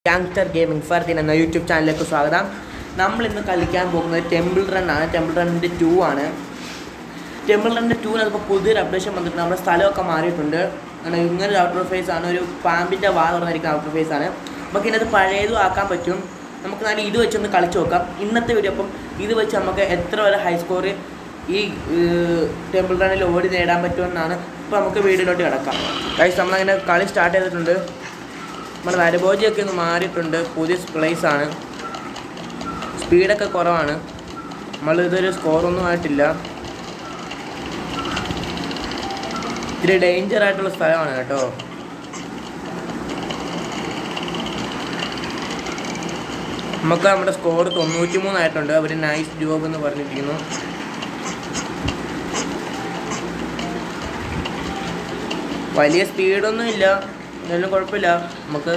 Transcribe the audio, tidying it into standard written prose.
യാങ്സ്റ്റർ gaming Fardeen എന്ന YouTube ചാനലിലേക്ക് സ്വാഗതം. നമ്മളിന്ന് കളിക്കാൻ പോകുന്നത് ടെമ്പിൾ റൺ ആണ്. ടെമ്പിൾ റണ്ണിൻ്റെ 2 ആണ്. ടെമ്പിൾ റണ്ണിൻ്റെ 2 അതിപ്പോൾ പുതിയൊരു അപ്ഡേഷൻ വന്നിട്ടുണ്ട്. നമ്മുടെ സ്ഥലമൊക്കെ മാറിയിട്ടുണ്ട്. അങ്ങനെ ഇങ്ങനൊരു ഔട്ടർ ഫേസ് ആണ്. ഒരു പാമ്പിൻ്റെ വാ തുറന്നിരിക്കുന്ന ഔട്ടർ ഫേസ് ആണ്. നമുക്ക് ഇതിനകത്ത് പഴയതും ആക്കാൻ പറ്റും. നമുക്ക് നല്ല ഇത് വെച്ചൊന്ന് കളിച്ച് നോക്കാം. ഇന്നത്തെ വീഡിയോ അപ്പം ഇത് വെച്ച് നമുക്ക് എത്ര വരെ ഹൈ സ്കോർ ഈ ടെമ്പിൾ റണ്ണിൽ ഓടി നേടാൻ പറ്റുമെന്നാണ്. ഇപ്പോൾ നമുക്ക് വീഡിയോയിലോട്ട് കിടക്കാം. ഗൈസ്, നമ്മളങ്ങനെ കളി സ്റ്റാർട്ട് ചെയ്തിട്ടുണ്ട്. നമ്മുടെ നരഭോജിയൊക്കെ ഒന്ന് മാറിയിട്ടുണ്ട്. പുതിയ പ്ലേസ് ആണ്. സ്പീഡൊക്കെ കുറവാണ്. നമ്മളിതൊരു സ്കോറൊന്നും ആയിട്ടില്ല. ഇത്തിരി ഡേഞ്ചർ ആയിട്ടുള്ള സ്ഥലമാണ് കേട്ടോ. നമുക്ക് നമ്മുടെ സ്കോർ 93 ആയിട്ടുണ്ട്. അവർ നൈസ് ജോബ് എന്ന് പറഞ്ഞിരിക്കുന്നു. വലിയ സ്പീഡൊന്നും ഇല്ല, എന്നാലും കുഴപ്പമില്ല. നമുക്ക്